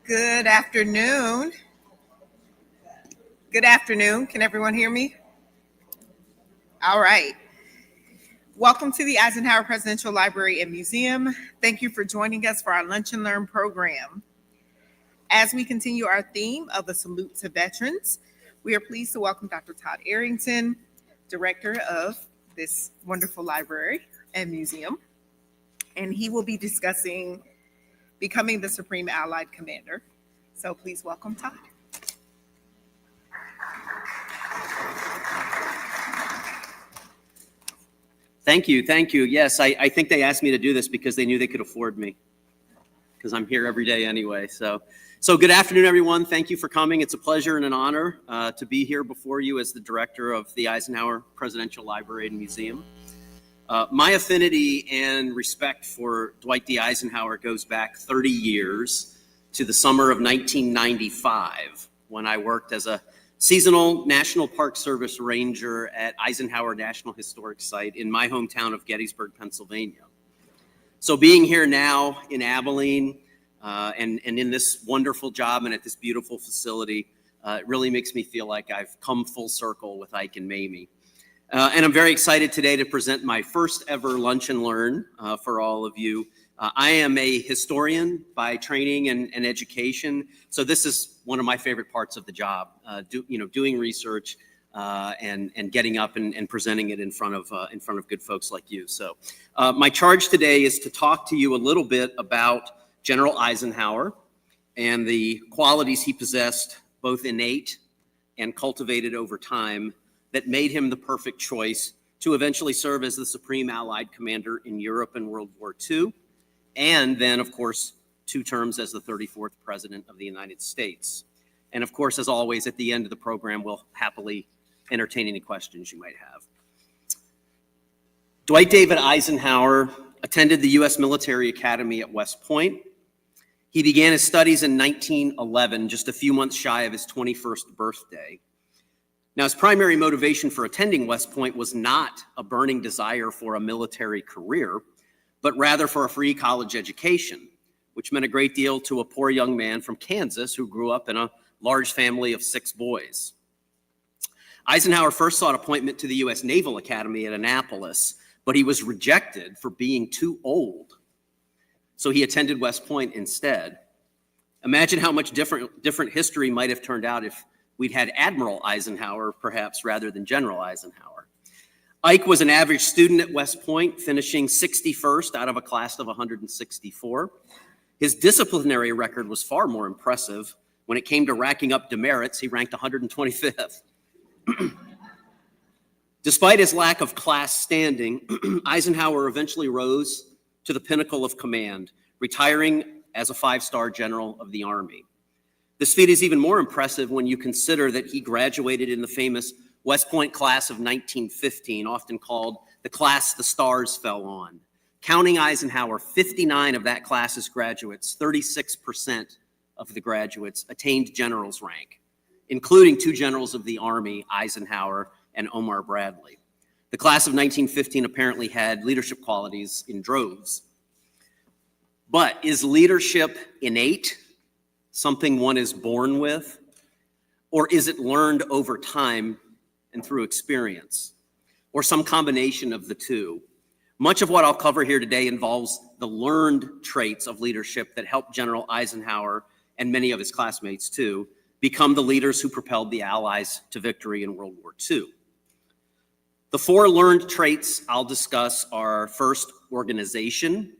Good afternoon. Good afternoon. Can everyone hear me? All right. Welcome to the Eisenhower Presidential Library and Museum. Thank you for joining us for our Lunch and Learn program. As we continue our theme of a salute to veterans, we are pleased to welcome Dr. Todd Arrington, director of this wonderful library and museum. And he will be discussing becoming the Supreme Allied Commander. So please welcome Todd. Thank you. Yes, I think they asked me to do this because they knew they could afford me, because I'm here every day anyway. So good afternoon, everyone. Thank you for coming. It's a pleasure and an honor to be here before you as the director of the Eisenhower Presidential Library and Museum. My affinity and respect for Dwight D. Eisenhower goes back 30 years to the summer of 1995, when I worked as a seasonal National Park Service ranger at Eisenhower National Historic Site in my hometown of Gettysburg, Pennsylvania. So being here now in Abilene and in this wonderful job and at this beautiful facility, it really makes me feel like I've come full circle with Ike and Mamie. And I'm very excited today to present my first ever Lunch and Learn for all of you. I am a historian by training and education, so this is one of my favorite parts of the job, doing research and getting up and presenting it in front of good folks like you. So my charge today is to talk to you a little bit about General Eisenhower and the qualities he possessed, both innate and cultivated over time, that made him the perfect choice to eventually serve as the Supreme Allied Commander in Europe in World War II, and then, of course, 2 terms as the 34th President of the United States. And of course, as always, at the end of the program, we'll happily entertain any questions you might have. Dwight David Eisenhower attended the U.S. Military Academy at West Point. He began his studies in 1911, just a few months shy of his 21st birthday. Now, his primary motivation for attending West Point was not a burning desire for a military career, but rather for a free college education, which meant a great deal to a poor young man from Kansas who grew up in a large family of 6 boys. Eisenhower first sought appointment to the U.S. Naval Academy at Annapolis, but he was rejected for being too old. So he attended West Point instead. Imagine how much different history might have turned out if we'd had Admiral Eisenhower, perhaps, rather than General Eisenhower. Ike was an average student at West Point, finishing 61st out of a class of 164. His disciplinary record was far more impressive. When it came to racking up demerits, he ranked 125th. Despite his lack of class standing, Eisenhower eventually rose to the pinnacle of command, retiring as a 5-star general of the Army. This feat is even more impressive when you consider that he graduated in the famous West Point class of 1915, often called the class the stars fell on. Counting Eisenhower, 59 of that class's graduates, 36% of the graduates, attained general's rank, including 2 generals of the Army, Eisenhower and Omar Bradley. The class of 1915 apparently had leadership qualities in droves. But is leadership innate, something one is born with, or is it learned over time and through experience, or some combination of the two? Much of what I'll cover here today involves the learned traits of leadership that helped General Eisenhower, and many of his classmates too, become the leaders who propelled the Allies to victory in World War II. The 4 learned traits I'll discuss are, first, organization,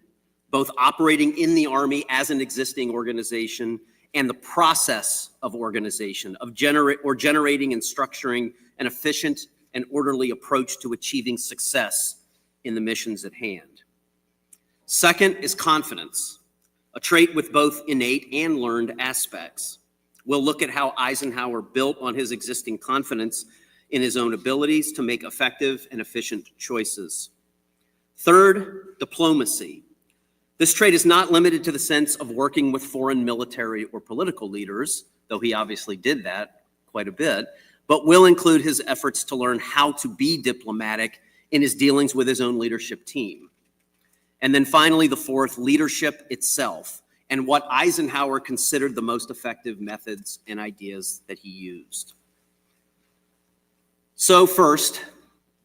both operating in the Army as an existing organization and the process of organization, of generating and structuring an efficient and orderly approach to achieving success in the missions at hand. Second is confidence, a trait with both innate and learned aspects. We'll look at how Eisenhower built on his existing confidence in his own abilities to make effective and efficient choices. Third, diplomacy. This trait is not limited to the sense of working with foreign military or political leaders, though he obviously did that quite a bit, but will include his efforts to learn how to be diplomatic in his dealings with his own leadership team. And then finally, the fourth, leadership itself, and what Eisenhower considered the most effective methods and ideas that he used. So first,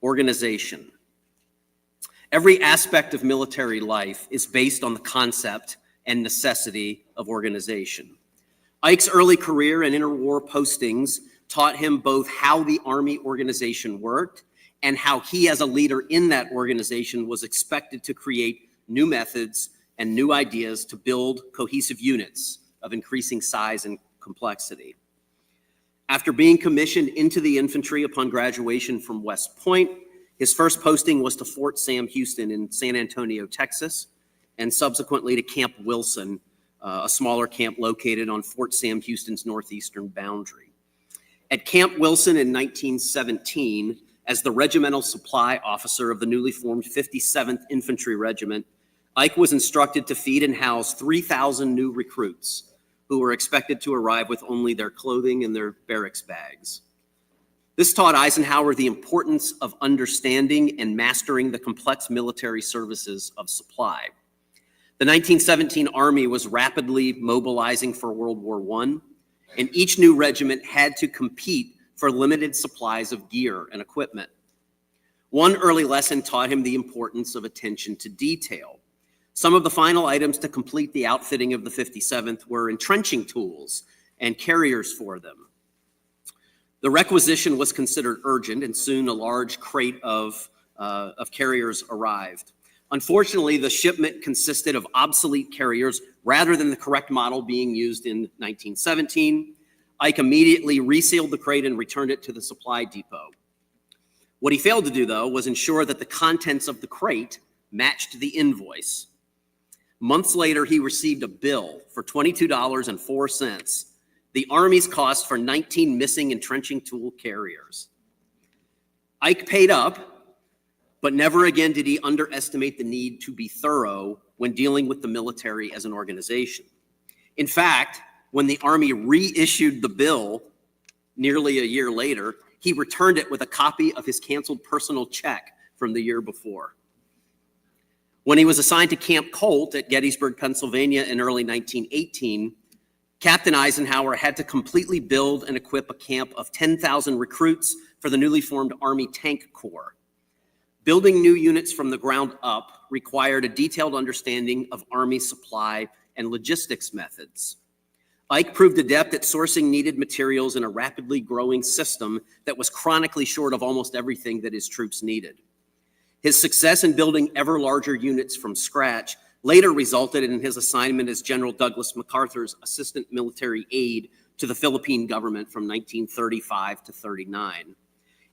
organization. Every aspect of military life is based on the concept and necessity of organization. Ike's early career and interwar postings taught him both how the Army organization worked and how he, as a leader in that organization, was expected to create new methods and new ideas to build cohesive units of increasing size and complexity. After being commissioned into the infantry upon graduation from West Point, his first posting was to Fort Sam Houston in San Antonio, Texas, and subsequently to Camp Wilson, a smaller camp located on Fort Sam Houston's northeastern boundary. At Camp Wilson in 1917, as the regimental supply officer of the newly formed 57th Infantry Regiment, Ike was instructed to feed and house 3,000 new recruits who were expected to arrive with only their clothing and their barracks bags. This taught Eisenhower the importance of understanding and mastering the complex military services of supply. The 1917 Army was rapidly mobilizing for World War I, and each new regiment had to compete for limited supplies of gear and equipment. One early lesson taught him the importance of attention to detail. Some of the final items to complete the outfitting of the 57th were entrenching tools and carriers for them. The requisition was considered urgent, and soon a large crate of carriers arrived. Unfortunately, the shipment consisted of obsolete carriers rather than the correct model being used in 1917. Ike immediately resealed the crate and returned it to the supply depot. What he failed to do, though, was ensure that the contents of the crate matched the invoice. Months later, he received a bill for $22.04, the Army's cost for 19 missing entrenching tool carriers. Ike paid up, but never again did he underestimate the need to be thorough when dealing with the military as an organization. In fact, when the Army reissued the bill nearly a year later, he returned it with a copy of his canceled personal check from the year before. When he was assigned to Camp Colt at Gettysburg, Pennsylvania in early 1918, Captain Eisenhower had to completely build and equip a camp of 10,000 recruits for the newly formed Army Tank Corps. Building new units from the ground up required a detailed understanding of Army supply and logistics methods. Ike proved adept at sourcing needed materials in a rapidly growing system that was chronically short of almost everything that his troops needed. His success in building ever larger units from scratch later resulted in his assignment as General Douglas MacArthur's assistant military aide to the Philippine government from 1935 to 39.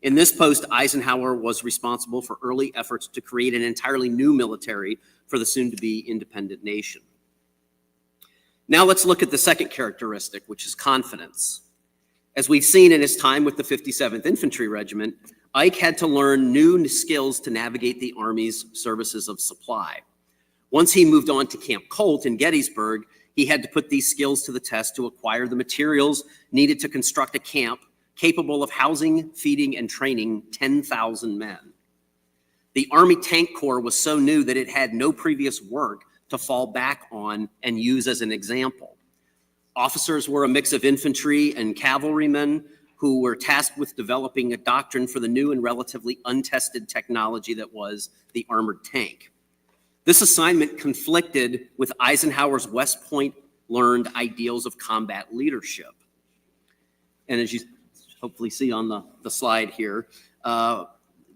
In this post, Eisenhower was responsible for early efforts to create an entirely new military for the soon-to-be independent nation. Now let's look at the second characteristic, which is confidence. As we've seen in his time with the 57th Infantry Regiment, Ike had to learn new skills to navigate the Army's services of supply. Once he moved on to Camp Colt in Gettysburg, he had to put these skills to the test to acquire the materials needed to construct a camp capable of housing, feeding, and training 10,000 men. The Army Tank Corps was so new that it had no previous work to fall back on and use as an example. Officers were a mix of infantry and cavalrymen who were tasked with developing a doctrine for the new and relatively untested technology that was the armored tank. This assignment conflicted with Eisenhower's West Point learned ideals of combat leadership. And as you hopefully see on the slide here,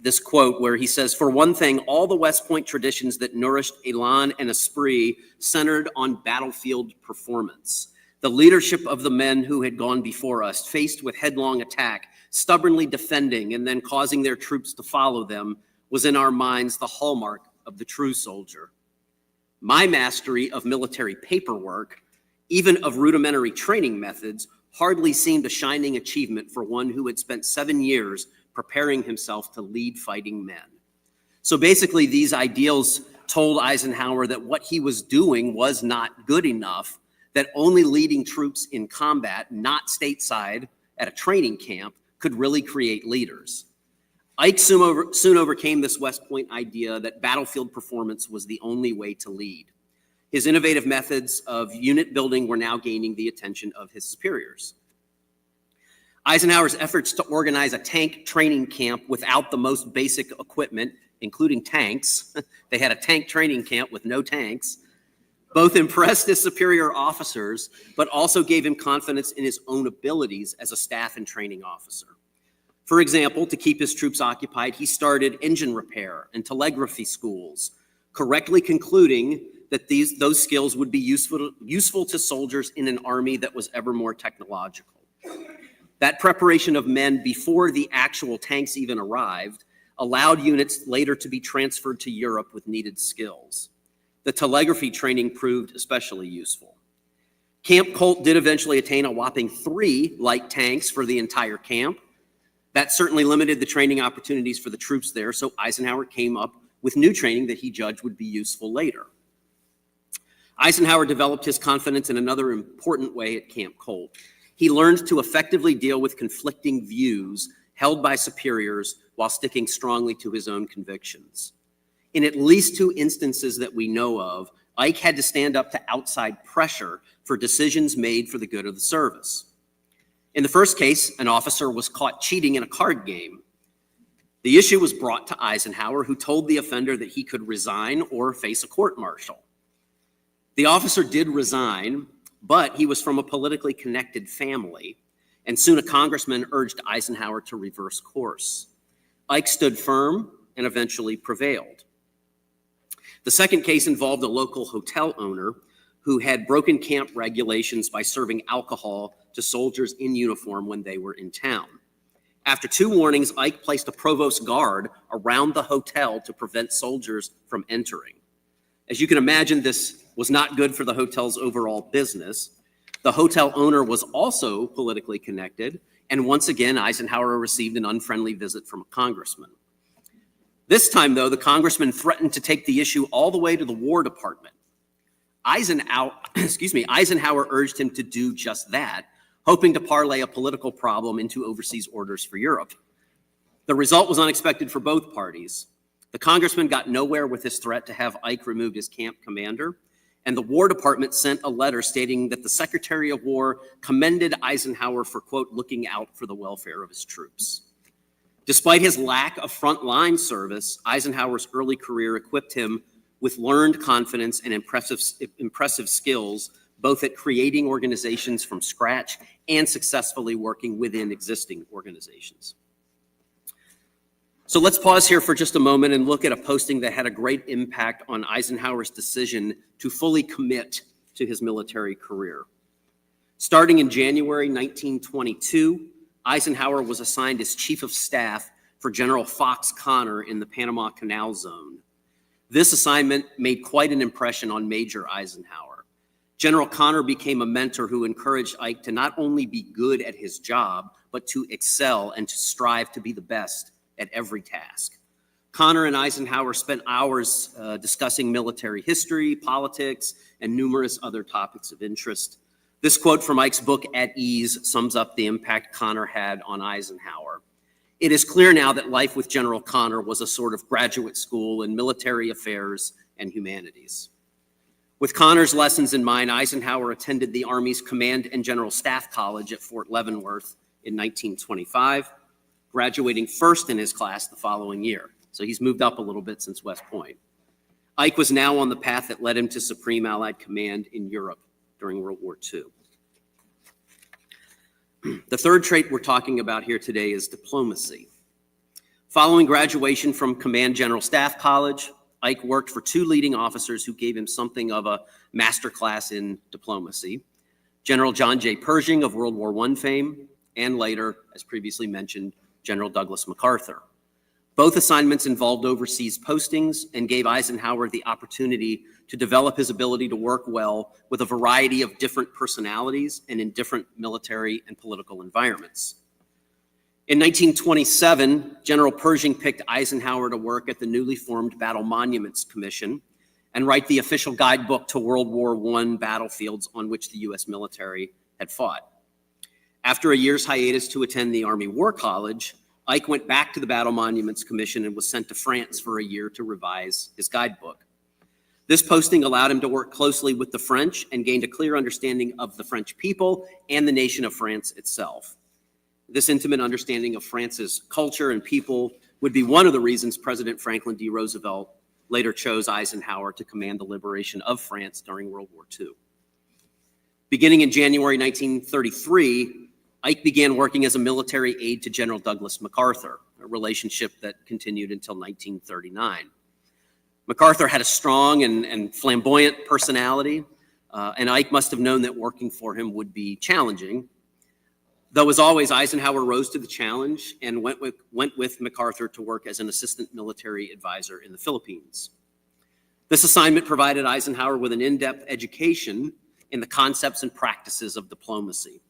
this quote where he says, "For one thing, all the West Point traditions that nourished elan and esprit centered on battlefield performance. The leadership of the men who had gone before us, faced with headlong attack, stubbornly defending and then causing their troops to follow them, was in our minds the hallmark of the true soldier. My mastery of military paperwork, even of rudimentary training methods, hardly seemed a shining achievement for one who had spent 7 years preparing himself to lead fighting men." So basically, these ideals told Eisenhower that what he was doing was not good enough, that only leading troops in combat, not stateside at a training camp, could really create leaders. Ike soon overcame this West Point idea that battlefield performance was the only way to lead. His innovative methods of unit building were now gaining the attention of his superiors. Eisenhower's efforts to organize a tank training camp without the most basic equipment, including tanks, they had a tank training camp with no tanks, both impressed his superior officers, but also gave him confidence in his own abilities as a staff and training officer. For example, to keep his troops occupied, he started engine repair and telegraphy schools, correctly concluding that those skills would be useful to soldiers in an army that was ever more technological. That preparation of men before the actual tanks even arrived allowed units later to be transferred to Europe with needed skills. The telegraphy training proved especially useful. Camp Colt did eventually attain a whopping 3 light tanks for the entire camp. That certainly limited the training opportunities for the troops there, so Eisenhower came up with new training that he judged would be useful later. Eisenhower developed his confidence in another important way at Camp Colt. He learned to effectively deal with conflicting views held by superiors while sticking strongly to his own convictions. In at least 2 instances that we know of, Ike had to stand up to outside pressure for decisions made for the good of the service. In the first case, an officer was caught cheating in a card game. The issue was brought to Eisenhower, who told the offender that he could resign or face a court-martial. The officer did resign, but he was from a politically connected family, and soon a congressman urged Eisenhower to reverse course. Ike stood firm and eventually prevailed. The second case involved a local hotel owner who had broken camp regulations by serving alcohol to soldiers in uniform when they were in town. After 2 warnings, Ike placed a provost guard around the hotel to prevent soldiers from entering. As you can imagine, this was not good for the hotel's overall business. The hotel owner was also politically connected, and once again, Eisenhower received an unfriendly visit from a congressman. This time, though, the congressman threatened to take the issue all the way to the War Department. Eisenhower urged him to do just that, hoping to parlay a political problem into overseas orders for Europe. The result was unexpected for both parties. The congressman got nowhere with his threat to have Ike removed as camp commander, and the War Department sent a letter stating that the Secretary of War commended Eisenhower for, quote, looking out for the welfare of his troops. Despite his lack of frontline service, Eisenhower's early career equipped him with learned confidence and impressive skills, both at creating organizations from scratch and successfully working within existing organizations. So let's pause here for just a moment and look at a posting that had a great impact on Eisenhower's decision to fully commit to his military career. Starting in January 1922, Eisenhower was assigned as Chief of Staff for General Fox Connor in the Panama Canal Zone. This assignment made quite an impression on Major Eisenhower. General Connor became a mentor who encouraged Ike to not only be good at his job, but to excel and to strive to be the best at every task. Connor and Eisenhower spent hours discussing military history, politics, and numerous other topics of interest. This quote from Ike's book, At Ease, sums up the impact Connor had on Eisenhower. It is clear now that life with General Connor was a sort of graduate school in military affairs and humanities. With Connor's lessons in mind, Eisenhower attended the Army's Command and General Staff College at Fort Leavenworth in 1925, graduating first in his class the following year. So he's moved up a little bit since West Point. Ike was now on the path that led him to Supreme Allied Command in Europe during World War II. The third trait we're talking about here today is diplomacy. Following graduation from Command General Staff College, Ike worked for 2 leading officers who gave him something of a masterclass in diplomacy. General John J. Pershing of World War I fame, and later, as previously mentioned, General Douglas MacArthur. Both assignments involved overseas postings and gave Eisenhower the opportunity to develop his ability to work well with a variety of different personalities and in different military and political environments. In 1927, General Pershing picked Eisenhower to work at the newly formed Battle Monuments Commission and write the official guidebook to World War I battlefields on which the U.S. military had fought. After a year's hiatus to attend the Army War College, Ike went back to the Battle Monuments Commission and was sent to France for a year to revise his guidebook. This posting allowed him to work closely with the French and gained a clear understanding of the French people and the nation of France itself. This intimate understanding of France's culture and people would be one of the reasons President Franklin D. Roosevelt later chose Eisenhower to command the liberation of France during World War II. Beginning in January 1933, Ike began working as a military aide to General Douglas MacArthur, a relationship that continued until 1939. MacArthur had a strong and flamboyant personality, and Ike must have known that working for him would be challenging. Though, as always, Eisenhower rose to the challenge and went with MacArthur to work as an assistant military advisor in the Philippines. This assignment provided Eisenhower with an in-depth education in the concepts and practices of diplomacy.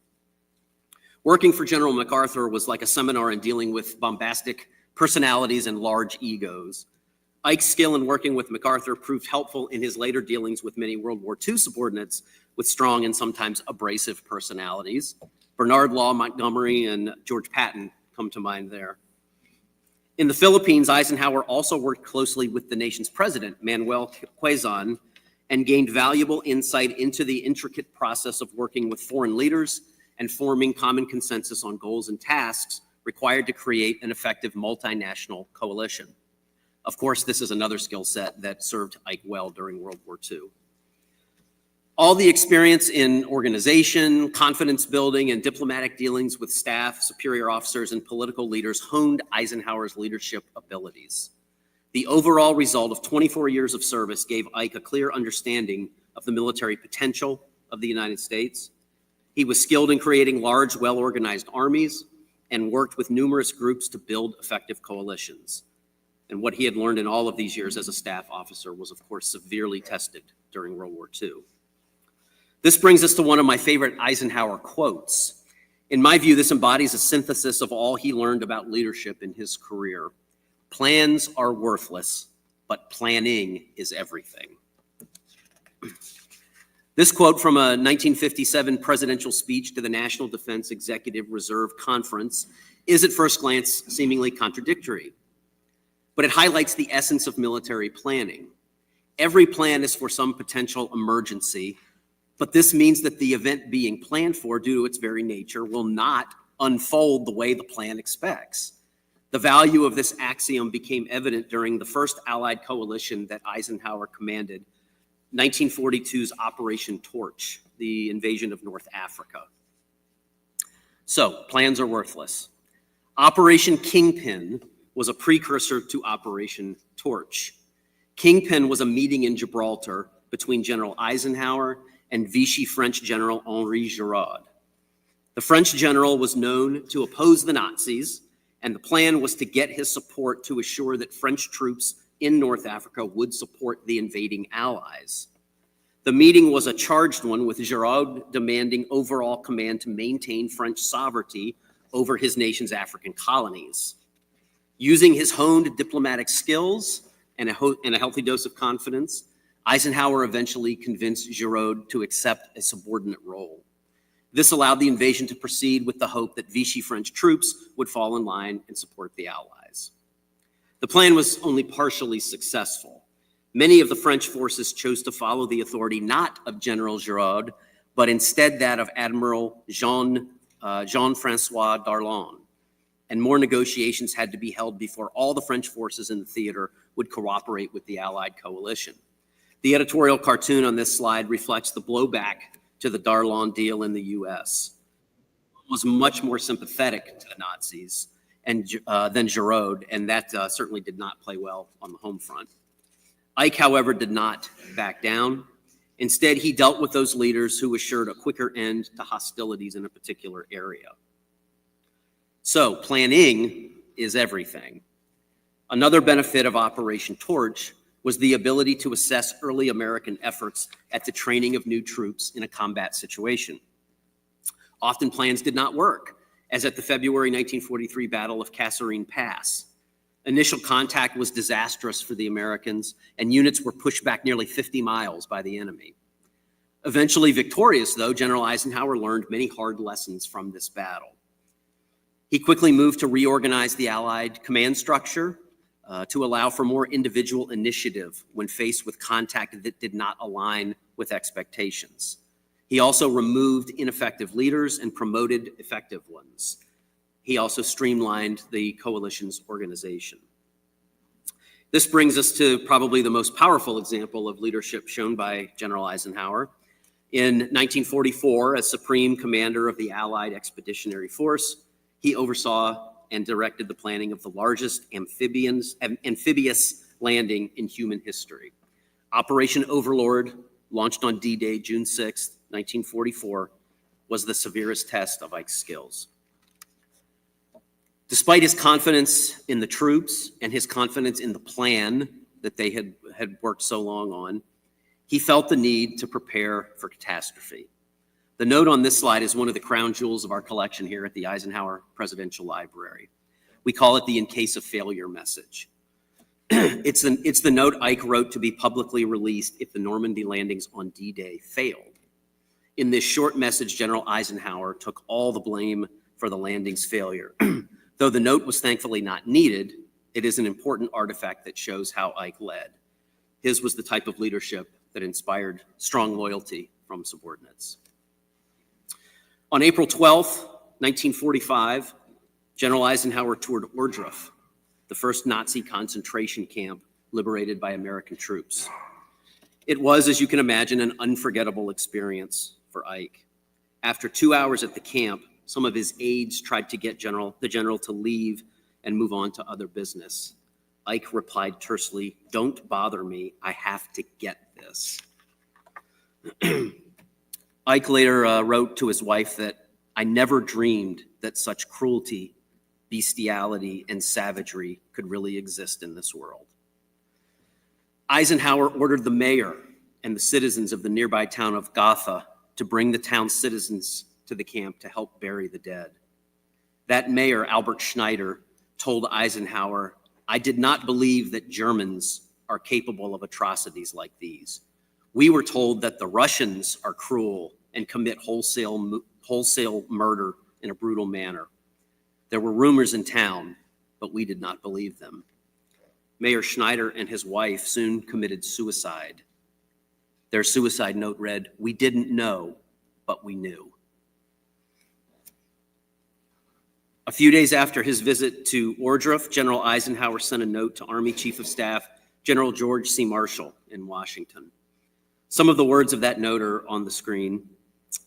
Working for General MacArthur was like a seminar in dealing with bombastic personalities and large egos. Ike's skill in working with MacArthur proved helpful in his later dealings with many World War II subordinates with strong and sometimes abrasive personalities. Bernard Law Montgomery and George Patton come to mind there. In the Philippines, Eisenhower also worked closely with the nation's president, Manuel Quezon, and gained valuable insight into the intricate process of working with foreign leaders and forming common consensus on goals and tasks required to create an effective multinational coalition. Of course, this is another skill set that served Ike well during World War II. All the experience in organization, confidence building, and diplomatic dealings with staff, superior officers, and political leaders honed Eisenhower's leadership abilities. The overall result of 24 years of service gave Ike a clear understanding of the military potential of the United States. He was skilled in creating large, well-organized armies and worked with numerous groups to build effective coalitions. And what he had learned in all of these years as a staff officer was, of course, severely tested during World War II. This brings us to one of my favorite Eisenhower quotes. In my view, this embodies a synthesis of all he learned about leadership in his career. Plans are worthless, but planning is everything. This quote from a 1957 presidential speech to the National Defense Executive Reserve Conference is at first glance seemingly contradictory, but it highlights the essence of military planning. Every plan is for some potential emergency, but this means that the event being planned for, due to its very nature, will not unfold the way the plan expects. The value of this axiom became evident during the first Allied coalition that Eisenhower commanded, 1942's Operation Torch, the invasion of North Africa. So, plans are worthless. Operation Kingpin was a precursor to Operation Torch. Kingpin was a meeting in Gibraltar between General Eisenhower and Vichy French General Henri Giraud. The French general was known to oppose the Nazis, and the plan was to get his support to assure that French troops in North Africa would support the invading Allies. The meeting was a charged one, with Giraud demanding overall command to maintain French sovereignty over his nation's African colonies. Using his honed diplomatic skills and a healthy dose of confidence, Eisenhower eventually convinced Giraud to accept a subordinate role. This allowed the invasion to proceed with the hope that Vichy French troops would fall in line and support the Allies. The plan was only partially successful. Many of the French forces chose to follow the authority not of General Giraud, but instead that of Admiral Jean-Francois Darlan. And more negotiations had to be held before all the French forces in the theater would cooperate with the Allied coalition. The editorial cartoon on this slide reflects the blowback to the Darlan deal in the U.S. It was much more sympathetic to the Nazis than Giraud, and that certainly did not play well on the home front. Ike, however, did not back down. Instead, he dealt with those leaders who assured a quicker end to hostilities in a particular area. So, planning is everything. Another benefit of Operation Torch was the ability to assess early American efforts at the training of new troops in a combat situation. Often plans did not work, as at the February 1943 Battle of Kasserine Pass. Initial contact was disastrous for the Americans, and units were pushed back nearly 50 miles by the enemy. Eventually victorious, though, General Eisenhower learned many hard lessons from this battle. He quickly moved to reorganize the Allied command structure, to allow for more individual initiative when faced with contact that did not align with expectations. He also removed ineffective leaders and promoted effective ones. He also streamlined the coalition's organization. This brings us to probably the most powerful example of leadership shown by General Eisenhower. In 1944, as Supreme Commander of the Allied Expeditionary Force, he oversaw and directed the planning of the largest amphibious landing in human history. Operation Overlord, launched on D-Day, June 6, 1944, was the severest test of Ike's skills. Despite his confidence in the troops and his confidence in the plan that they had worked so long on, he felt the need to prepare for catastrophe. The note on this slide is one of the crown jewels of our collection here at the Eisenhower Presidential Library. We call it the in case of failure message. It's the note Ike wrote to be publicly released if the Normandy landings on D-Day failed. In this short message, General Eisenhower took all the blame for the landing's failure. Though the note was thankfully not needed, it is an important artifact that shows how Ike led. His was the type of leadership that inspired strong loyalty from subordinates. On April 12, 1945, General Eisenhower toured Ohrdruf, the first Nazi concentration camp liberated by American troops. It was, as you can imagine, an unforgettable experience for Ike. After 2 hours at the camp, some of his aides tried to get the general to leave and move on to other business. Ike replied tersely, "Don't bother me, I have to get this." Ike later wrote to his wife that, "I never dreamed that such cruelty, bestiality, and savagery could really exist in this world." Eisenhower ordered the mayor and the citizens of the nearby town of Gotha to bring the town's citizens to the camp to help bury the dead. That mayor, Albert Schneider, told Eisenhower, "I did not believe that Germans are capable of atrocities like these. We were told that the Russians are cruel and commit wholesale murder in a brutal manner. There were rumors in town, but we did not believe them." Mayor Schneider and his wife soon committed suicide. Their suicide note read, "We didn't know, but we knew." A few days after his visit to Ohrdruf, General Eisenhower sent a note to Army Chief of Staff General George C. Marshall in Washington. Some of the words of that note are on the screen.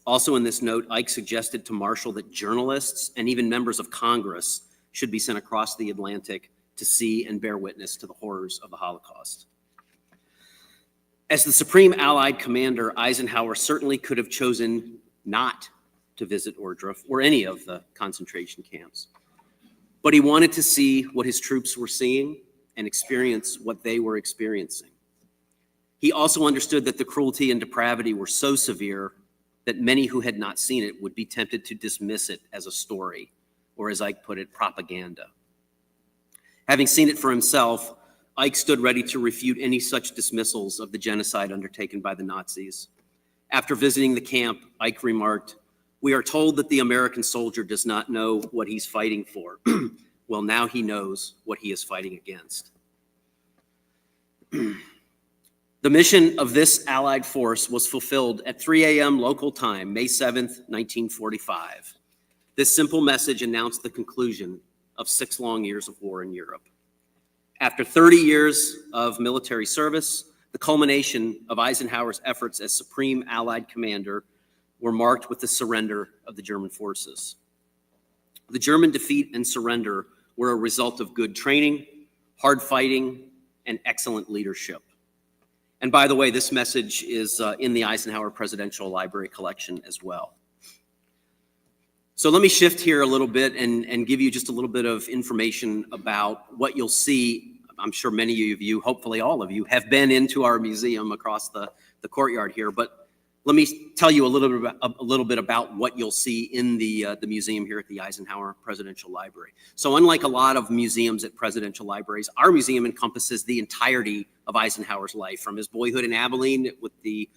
Also in this note, Ike suggested to Marshall that journalists and even members of Congress should be sent across the Atlantic to see and bear witness to the horrors of the Holocaust. As the Supreme Allied Commander, Eisenhower certainly could have chosen not to visit Ohrdruf or any of the concentration camps. But he wanted to see what his troops were seeing and experience what they were experiencing. He also understood that the cruelty and depravity were so severe that many who had not seen it would be tempted to dismiss it as a story, or as Ike put it, propaganda. Having seen it for himself, Ike stood ready to refute any such dismissals of the genocide undertaken by the Nazis. After visiting the camp, Ike remarked, "We are told that the American soldier does not know what he's fighting for. Well, now he knows what he is fighting against." The mission of this Allied force was fulfilled at 3 a.m. local time, May 7th, 1945. This simple message announced the conclusion of 6 long years of war in Europe. After 30 years of military service, the culmination of Eisenhower's efforts as Supreme Allied Commander were marked with the surrender of the German forces. The German defeat and surrender were a result of good training, hard fighting, and excellent leadership. And by the way, this message is in the Eisenhower Presidential Library collection as well. So let me shift here a little bit and give you just a little bit of information about what you'll see. I'm sure many of you, hopefully all of you, have been into our museum across the courtyard here, but let me tell you a little bit about what you'll see in the museum here at the Eisenhower Presidential Library. So unlike a lot of museums at presidential libraries, our museum encompasses the entirety of Eisenhower's life, from his boyhood in Abilene with the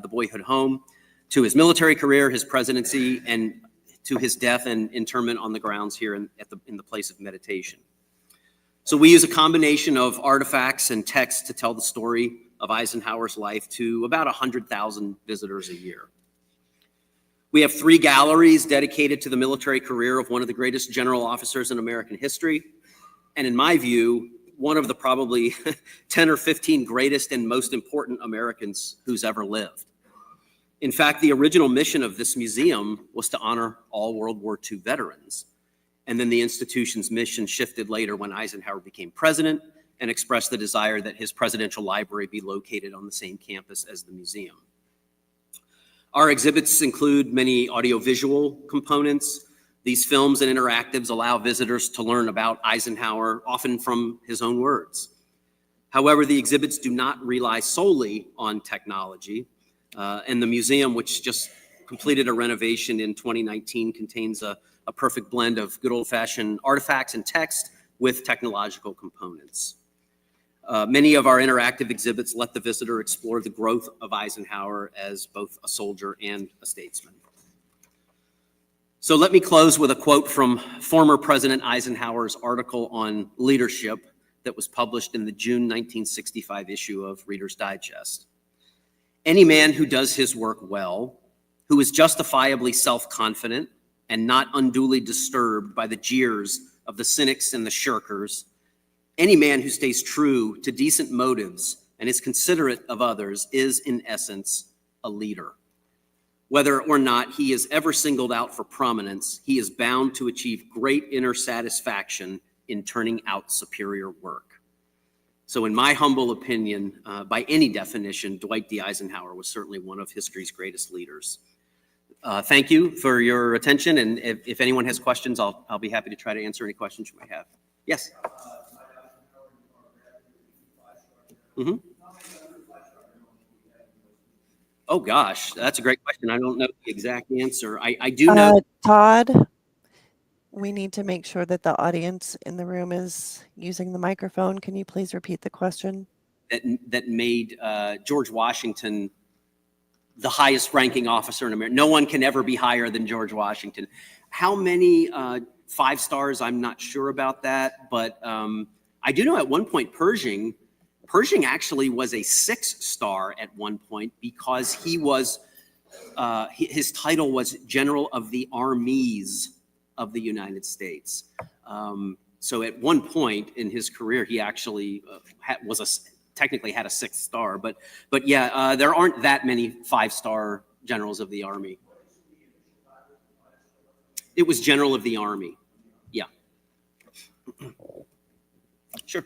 boyhood home, to his military career, his presidency, and to his death and interment on the grounds here in the place of meditation. So we use a combination of artifacts and text to tell the story of Eisenhower's life to about 100,000 visitors a year. We have 3 galleries dedicated to the military career of one of the greatest general officers in American history, and in my view, one of the probably 10 or 15 greatest and most important Americans who's ever lived. In fact, the original mission of this museum was to honor all World War II veterans. And then the institution's mission shifted later when Eisenhower became president and expressed the desire that his presidential library be located on the same campus as the museum. Our exhibits include many audiovisual components. These films and interactives allow visitors to learn about Eisenhower, often from his own words. However, the exhibits do not rely solely on technology, and the museum, which just completed a renovation in 2019, contains a perfect blend of good old-fashioned artifacts and text with technological components. Many of our interactive exhibits let the visitor explore the growth of Eisenhower as both a soldier and a statesman. So let me close with a quote from former President Eisenhower's article on leadership that was published in the June 1965 issue of Reader's Digest. "Any man who does his work well, who is justifiably self-confident and not unduly disturbed by the jeers of the cynics and the shirkers, any man who stays true to decent motives and is considerate of others is, in essence, a leader. Whether or not he is ever singled out for prominence, he is bound to achieve great inner satisfaction in turning out superior work." So in my humble opinion, by any definition, Dwight D. Eisenhower was certainly one of history's greatest leaders. Thank you for your attention, and if anyone has questions, I'll be happy to try to answer any questions you might have. Yes? Mm-hmm. Oh, gosh, that's a great question. I don't know the exact answer. I do know. Todd, we need to make sure that the audience in the room is using the microphone. Can you please repeat the question? That made George Washington the highest ranking officer in America. No one can ever be higher than George Washington. How many 5 stars? I'm not sure about that, but I do know at one point Pershing actually was a 6-star at one point because he was, his title was General of the Armies of the United States. So at one point in his career, he actually technically had a 6th star, but yeah, there aren't that many 5-star generals of the Army. It was General of the Army. Yeah. Sure.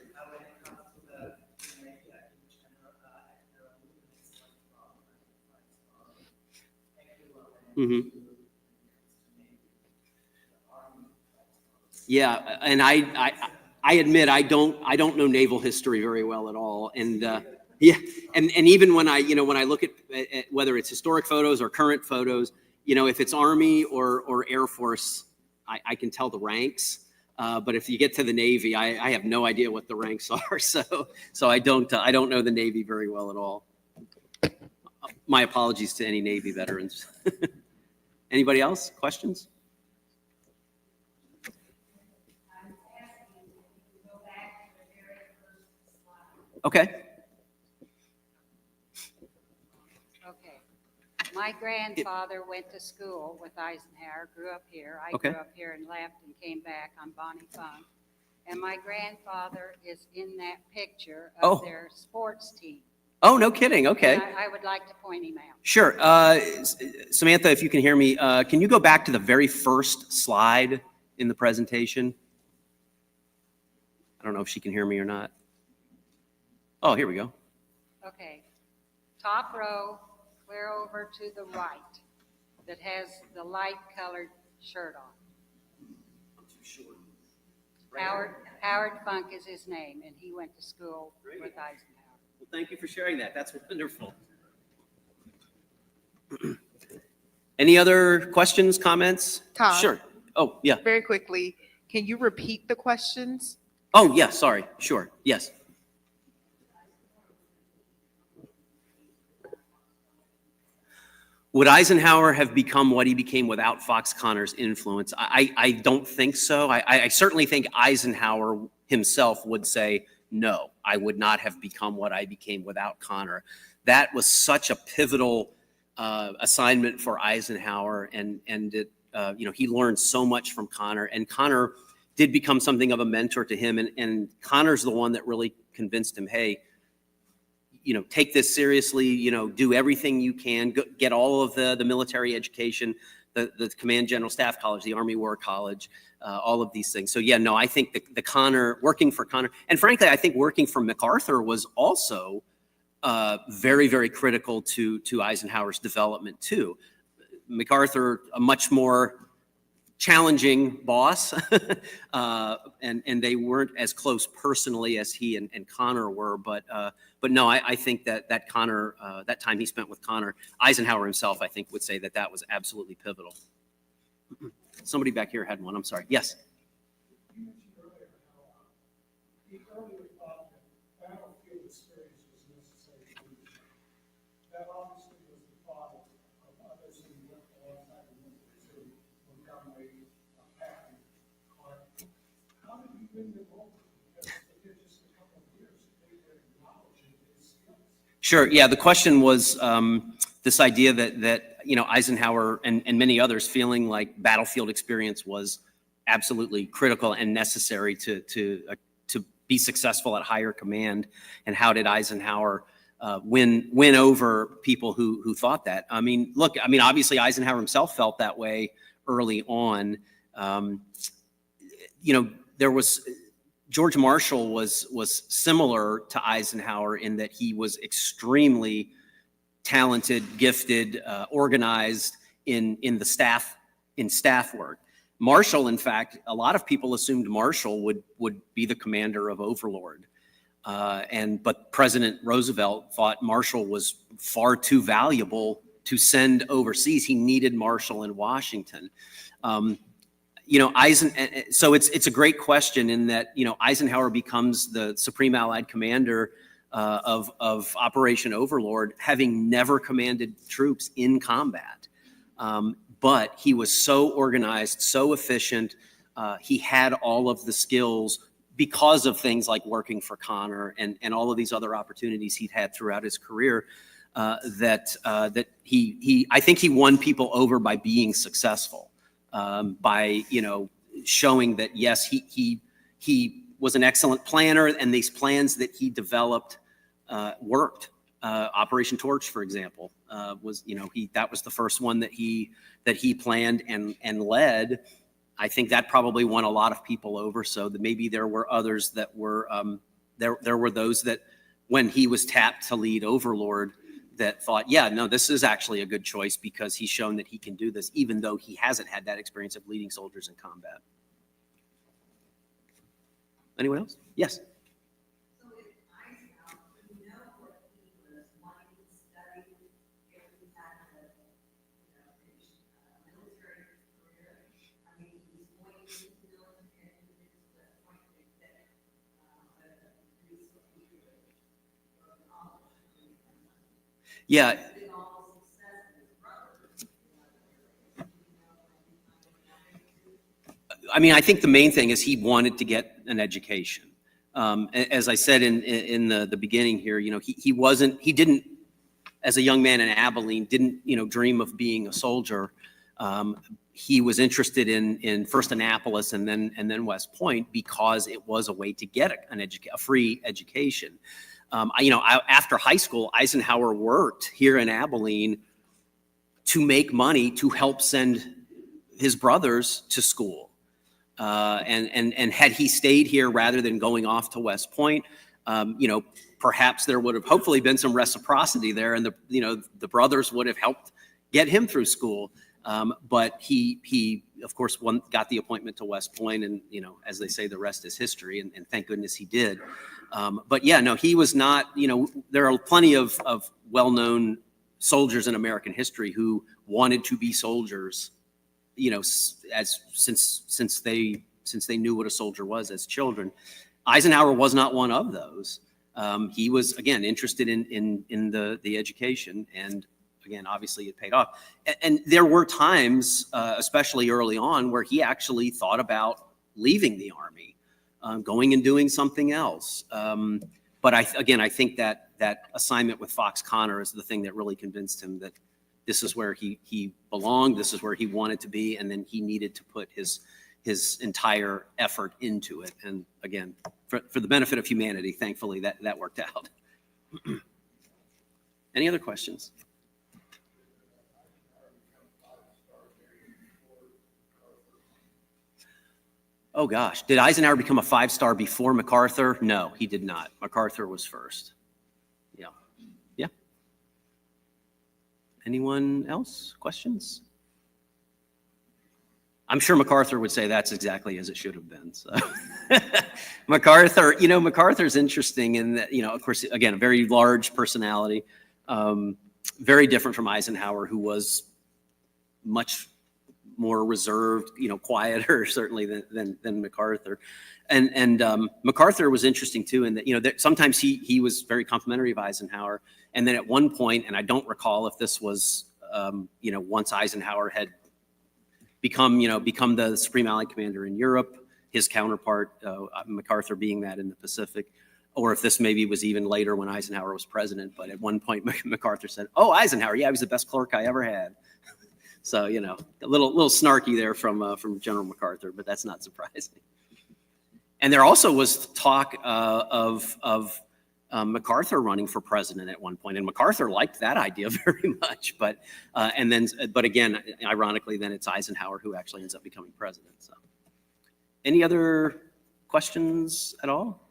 Mm-hmm. Yeah, and I admit I don't know naval history very well at all, and yeah, and even when I look at whether it's historic photos or current photos, if it's Army or Air Force, I can tell the ranks, but if you get to the Navy, I have no idea what the ranks are, so I don't know the Navy very well at all. My apologies to any Navy veterans. Anybody else? Questions? Okay. Okay. My grandfather went to school with Eisenhower, grew up here. I Okay. grew up here and left and came back on Bonnie Funk. And my grandfather is in that picture of their sports team. Oh, no kidding. Okay. And I would like to point him out. Sure. Samantha, if you can hear me, can you go back to the very first slide in the presentation? I don't know if she can hear me or not. Oh, here we go. Okay. Top row, clear over to the right, that has the light colored shirt on. I'm too short. Howard Funk is his name, and he went to school with Eisenhower. Well, thank you for sharing that. That's wonderful. Any other questions, comments? Todd. Sure. Oh, yeah. Very quickly, can you repeat the questions? Oh, yeah. Sorry. Sure. Yes. Would Eisenhower have become what he became without Fox Connor's influence? I don't think so. I certainly think Eisenhower himself would say, no, I would not have become what I became without Connor. That was such a pivotal assignment for Eisenhower, and it, he learned so much from Connor, and Connor did become something of a mentor to him, and Connor's the one that really convinced him, hey, take this seriously, do everything you can, get all of the military education, the Command General Staff College, the Army War College, all of these things. So yeah, no, I think the Connor, working for Connor, and frankly, I think working for MacArthur was also very, very critical to Eisenhower's development too. MacArthur, a much more challenging boss, and they weren't as close personally as he and Connor were, but no, I think that Connor, that time he spent with Connor, Eisenhower himself, I think would say that was absolutely pivotal. Somebody back here had one. I'm sorry. Yes. You mentioned earlier how he earlier thought that battlefield experience was necessary for leadership. That obviously was the thought of others who went alongside the military to Montgomery, Patton, Clark. How did you win them over? Because within just a couple of years, they were acknowledging his skills. Sure. Yeah. The question was this idea that Eisenhower and many others feeling like battlefield experience was absolutely critical and necessary to be successful at higher command, and how did Eisenhower win over people who thought that? Obviously Eisenhower himself felt that way early on. There was George Marshall was similar to Eisenhower in that he was extremely talented, gifted, organized in staff work. Marshall, in fact, a lot of people assumed Marshall would be the commander of Overlord, but President Roosevelt thought Marshall was far too valuable to send overseas. He needed Marshall in Washington. So it's a great question in that Eisenhower becomes the Supreme Allied Commander of Operation Overlord, having never commanded troops in combat. But he was so organized, so efficient. He had all of the skills because of things like working for Connor and all of these other opportunities he'd had throughout his career. That I think he won people over by being successful, by showing that yes, he was an excellent planner, and these plans that he developed worked. Operation Torch, for example, was that was the first one that he planned and led. I think that probably won a lot of people over. So that maybe there were others that were there were those that when he was tapped to lead Overlord that thought, yeah, no, this is actually a good choice because he's shown that he can do this, even though he hasn't had that experience of leading soldiers in combat. Anyone else? Yes. Yeah. I think the main thing is he wanted to get an education. As I said in the beginning here, he didn't, as a young man in Abilene, didn't, dream of being a soldier. He was interested in first Annapolis and then West Point because it was a way to get a free education. After high school, Eisenhower worked here in Abilene to make money to help send his brothers to school. And had he stayed here rather than going off to West Point, perhaps there would have hopefully been some reciprocity there, and the brothers would have helped get him through school. But he of course got the appointment to West Point, and as they say, the rest is history, and thank goodness he did. But yeah, no, he was not. There are plenty of well-known soldiers in American history who wanted to be soldiers, since they knew what a soldier was as children. Eisenhower was not one of those. He was, again, interested in the education, and again, obviously it paid off. And there were times, especially early on, where he actually thought about leaving the Army. going and doing something else. But I think that assignment with Fox Connor is the thing that really convinced him that this is where he belonged, this is where he wanted to be, and then he needed to put his entire effort into it. And again, for the benefit of humanity, thankfully that worked out. Any other questions? Oh gosh, did Eisenhower become a 5-star before MacArthur? No, he did not. MacArthur was first. Yeah. Yeah. Anyone else? Questions? I'm sure MacArthur would say that's exactly as it should have been. So MacArthur's interesting in that, of course, again, a very large personality, very different from Eisenhower, who was much more reserved, quieter certainly than MacArthur. And MacArthur was interesting too, in that, that sometimes he was very complimentary of Eisenhower. And then at one point, and I don't recall if this was, once Eisenhower had become the Supreme Allied Commander in Europe, his counterpart, MacArthur being that in the Pacific, or if this maybe was even later when Eisenhower was president. But at one point, MacArthur said, "Oh, Eisenhower, yeah, he was the best clerk I ever had." So, a little snarky there from General MacArthur, but that's not surprising. And there also was talk of MacArthur running for president at one point, and MacArthur liked that idea very much. But again, ironically, then it's Eisenhower who actually ends up becoming president. So, any other questions at all?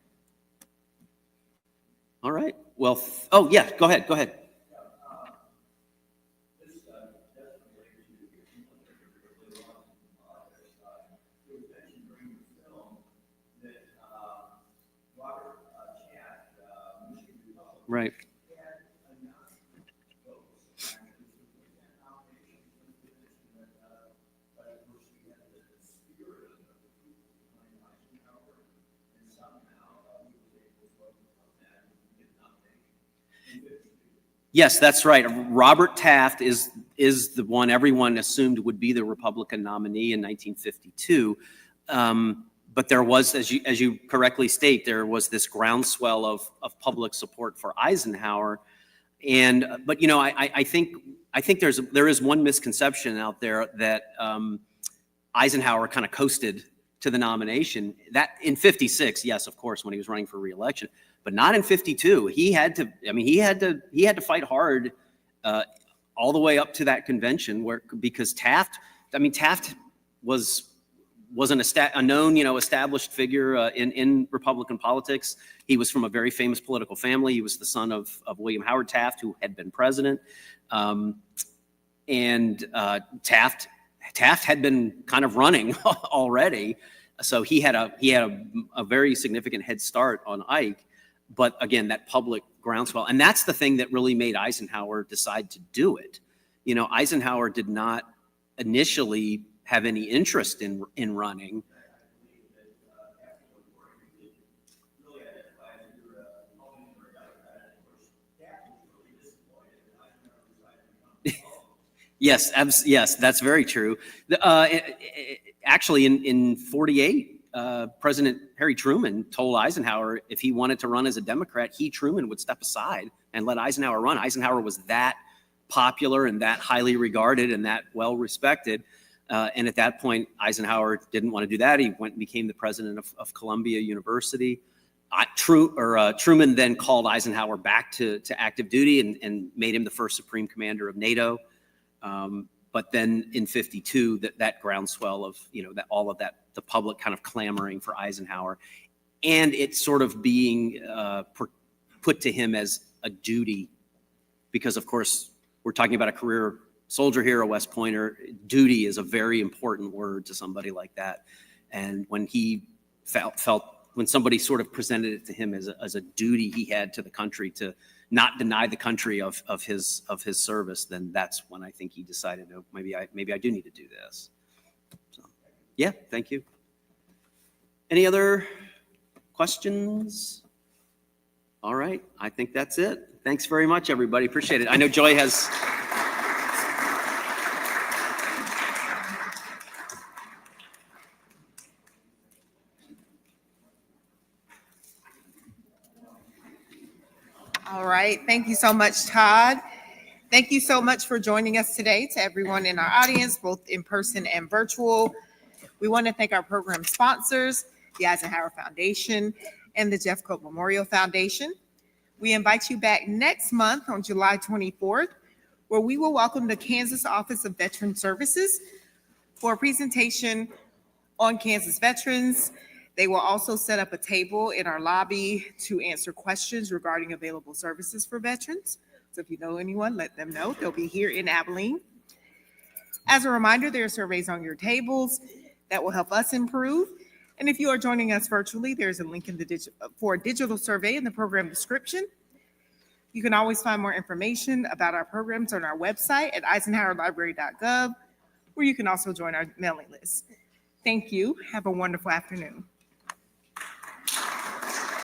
All right. Well, oh yeah, go ahead. Right. Yes, that's right. Robert Taft is the one everyone assumed would be the Republican nominee in 1952. But there was, as you correctly state, there was this groundswell of public support for Eisenhower, but I think there is one misconception out there that Eisenhower kind of coasted to the nomination. That in '56, yes, of course, when he was running for re-election, but not in '52. He had to fight hard all the way up to that convention because Taft was a known, established figure in Republican politics. He was from a very famous political family. He was the son of William Howard Taft, who had been president. Taft had been kind of running already, so he had a very significant head start on Ike. But again, that public groundswell, and that's the thing that really made Eisenhower decide to do it. Eisenhower did not initially have any interest in running. Yes, that's very true. Actually, in '48, President Harry Truman told Eisenhower if he wanted to run as a Democrat, Truman would step aside and let Eisenhower run. Eisenhower was that popular and that highly regarded and that well respected. And at that point, Eisenhower didn't want to do that. He went and became the president of Columbia University. Truman then called Eisenhower back to active duty and made him the first Supreme Commander of NATO. But then in '52, that groundswell of all of that, the public kind of clamoring for Eisenhower, and it sort of being put to him as a duty, because of course we're talking about a career soldier here, a West Pointer. Duty is a very important word to somebody like that. And when he when somebody sort of presented it to him as a duty he had to the country to not deny the country of his service, then that's when I think he decided, oh, maybe I do need to do this. So, yeah, thank you. Any other questions? All right, I think that's it. Thanks very much, everybody. Appreciate it. I know Joy has. All right. Thank you so much, Todd. Thank you so much for joining us today, to everyone in our audience, both in person and virtual. We want to thank our program sponsors, the Eisenhower Foundation and the Jeff Cope Memorial Foundation. We invite you back next month on July 24th, where we will welcome the Kansas Office of Veteran Services for a presentation on Kansas veterans. They will also set up a table in our lobby to answer questions regarding available services for veterans. So if you know anyone, let them know. They'll be here in Abilene. As a reminder, there are surveys on your tables that will help us improve. And if you are joining us virtually, there's a link in the for a digital survey in the program description. You can always find more information about our programs on our website at eisenhowerlibrary.gov, where you can also join our mailing list. Thank you. Have a wonderful afternoon.